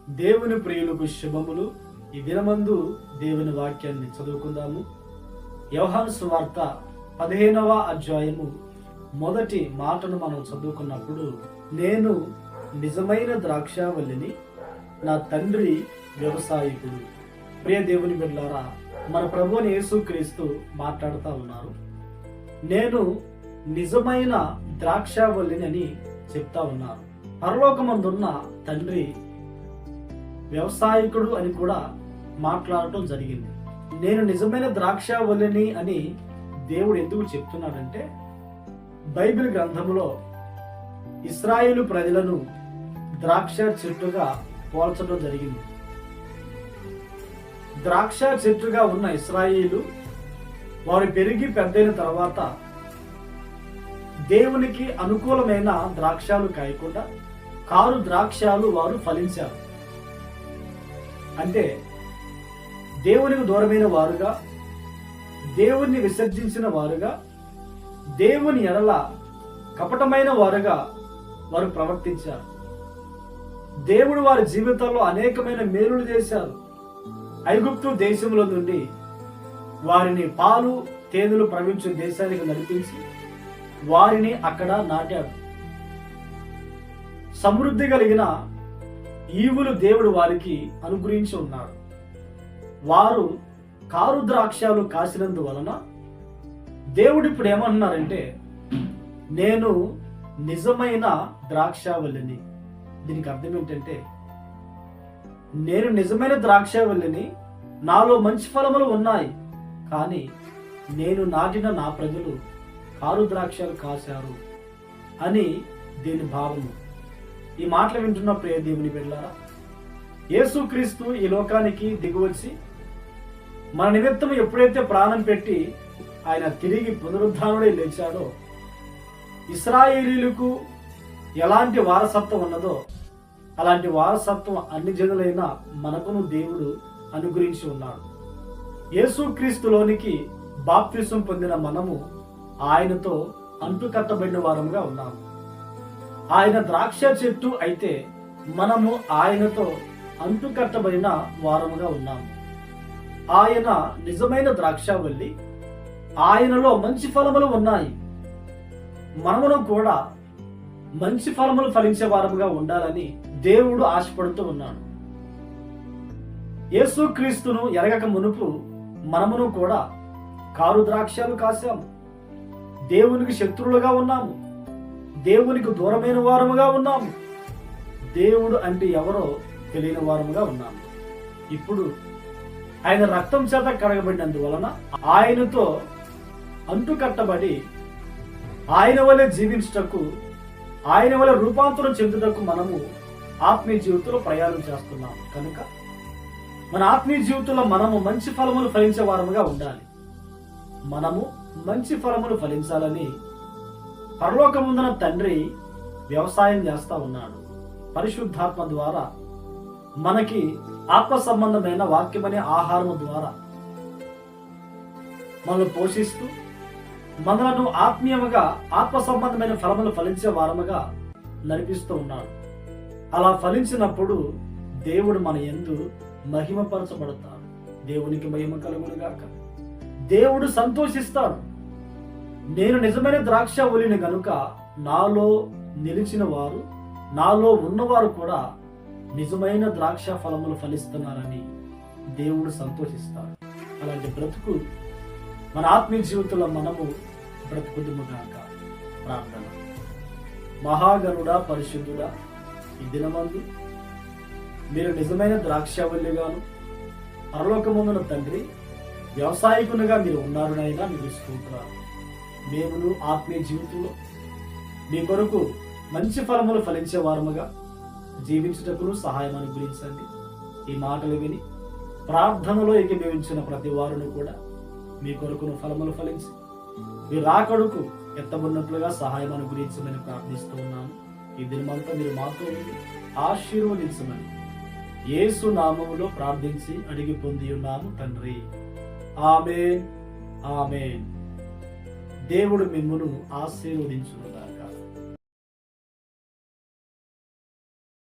దేవుని ప్రియులకు శుభములు. ఈ దినమందు దేవుని వాక్యాన్ని చదువుకుందాము. యోహాను సువార్త 15వ అధ్యాయము మొదటి మాటను మనం చదువుకున్నప్పుడు, నేను నిజమైన ద్రాక్షావల్లిని, నా తండ్రి వ్యవసాయకుడు. ప్రియ దేవుని బిడ్డలారా, మన ప్రభువుని యేసుక్రీస్తు మాట్లాడుతూ ఉన్నారు. నేను నిజమైన ద్రాక్షావల్లిని అని చెప్తా ఉన్నారు. పరలోకమందున్న తండ్రి వ్యవసాయకుడు అని కూడా మాట్లాడటం జరిగింది. నేను నిజమైన ద్రాక్షావల్లిని అని దేవుడు ఎందుకు చెప్తున్నాడంటే, బైబిల్ గ్రంథంలో ఇశ్రాయేలు ప్రజలను ద్రాక్ష చెట్టుగా పోల్చడం జరిగింది. ద్రాక్ష చెట్టుగా ఉన్న ఇశ్రాయేలు వారు పెరిగి పెద్దయిన తర్వాత దేవునికి అనుకూలమైన ద్రాక్షాలు కాయకుండా కారు ద్రాక్షాలు వారు ఫలించారు. అంటే దేవునికి దూరమైన వారుగా, దేవుణ్ణి విసర్జించిన వారుగా, దేవుని ఎడల కపటమైన వారుగా వారు ప్రవర్తించారు. దేవుడు వారి జీవితంలో అనేకమైన మేలులు చేశారు. ఐగుప్తు దేశంలో నుండి వారిని పాలు తేనెలు ప్రవహించే దేశానికి నడిపించి వారిని అక్కడ నాటాడు. సమృద్ధి కలిగిన ఈవులు దేవుడు వారికి అనుగ్రహించి ఉన్నాడు. వారు కారు ద్రాక్షాలు కాసినందువలన దేవుడు ఇప్పుడు ఏమంటున్నారంటే, నేను నిజమైన ద్రాక్షావల్లిని. దీనికి అర్థం ఏంటంటే, నేను నిజమైన ద్రాక్షావల్లిని, నాలో మంచి ఫలములు ఉన్నాయి, కానీ నేను నాటిన నా ప్రజలు కారు ద్రాక్షాలు కాశారు అని దీని భావము. ఈ మాటలు వింటున్న ప్రియ దేవుని బిడ్డలారా, యేసుక్రీస్తు ఈ లోకానికి దిగివచ్చి మన నిమిత్తం ఎప్పుడైతే ప్రాణం పెట్టి ఆయన తిరిగి పునరుద్ధానుడై లేచాడో, ఇశ్రాయేలీలకు ఎలాంటి వారసత్వం ఉన్నదో అలాంటి వారసత్వం అన్ని జనులైన మనకును దేవుడు అనుగ్రహించి ఉన్నాడు. యేసుక్రీస్తులోనికి బాప్తిసం పొందిన మనము ఆయనతో అంటుకట్టబడిన వారముగా ఉన్నాము. ఆయన ద్రాక్ష చెట్టు అయితే మనము ఆయనతో అంటుకట్టబడిన వారముగా ఉన్నాము. ఆయన నిజమైన ద్రాక్షావల్లి, ఆయనలో మంచి ఫలములు ఉన్నాయి. మనమును కూడా మంచి ఫలములు ఫలించే వారముగా ఉండాలని దేవుడు ఆశపడుతూ ఉన్నాడు. యేసుక్రీస్తును ఎరగక మునుపు మనమును కూడా కారు ద్రాక్షాలు కాశాము. దేవునికి శత్రువులుగా ఉన్నాము. దేవునికి దూరమైన వారముగా ఉన్నాము. దేవుడు అంటే ఎవరో తెలియని వారముగా ఉన్నాము. ఇప్పుడు ఆయన రక్తం చేత కడగబడినందువలన ఆయనతో అంటుకట్టబడి ఆయన వలె జీవించుటకు, ఆయన వలె రూపాంతరం చెందుటకు మనము ఆత్మీయ జీవితంలో ప్రయాణం చేస్తున్నాము. కనుక మన ఆత్మీయ జీవితంలో మనము మంచి ఫలములు ఫలించే వారముగా ఉండాలి. మనము మంచి ఫలములు ఫలించాలని పరలోకముందున తండ్రి వ్యవసాయం చేస్తా ఉన్నాడు. పరిశుద్ధాత్మ ద్వారా మనకి ఆత్మ సంబంధమైన వాక్యమనే ఆహారము ద్వారా మనల్ని పోషిస్తూ మనలను ఆత్మీయముగా ఆత్మ సంబంధమైన ఫలములు ఫలించే వారముగా నడిపిస్తూ ఉన్నాడు. అలా ఫలించినప్పుడు దేవుడు మన యందు మహిమపరచబడతాడు. దేవునికి మహిమ కలుగును గాక. దేవుడు సంతోషిస్తాడు. నేను నిజమైన ద్రాక్షావల్లిని గనుక నాలో నిలిచిన వారు, నాలో ఉన్నవారు కూడా నిజమైన ద్రాక్ష ఫలములు ఫలిస్తున్నారని దేవుడు సంతోషిస్తాడు. అలాంటి బ్రతుకు మన ఆత్మీయ జీవితంలో మనము బ్రతుకుదుముగాక. ప్రార్థన. మహాగణుడా, పరిశుద్ధుడా, ఈ దినమందు మీరు నిజమైన ద్రాక్షావల్లిగాను, పరలోకమందున తండ్రి వ్యవసాయకునిగా మీరు ఉన్నారు నాయనా. మీరు స్తోత్రాలు. మేమును ఆత్మీయ జీవితంలో మీ కొరకు మంచి ఫలములు ఫలించే వారముగా జీవించుటకును సహాయం అనుగ్రహించండి. ఈ మాటలు విని ప్రార్థనలో ఏకీభవించిన ప్రతి వారును కూడా మీ కొరకును ఫలములు ఫలించి మీ రాకడకు ఎత్తబడినట్లుగా సహాయం అనుగ్రహించమని ప్రార్థిస్తూ ఉన్నాను. ఈ దినమంతా మీరు మాతో ఆశీర్వదించమని యేసు నామములో ప్రార్థించి అడిగి పొంది ఉన్నాము తండ్రి. ఆమేన్, ఆమేన్. దేవుడు మిమ్మును ఆశీర్వదించును.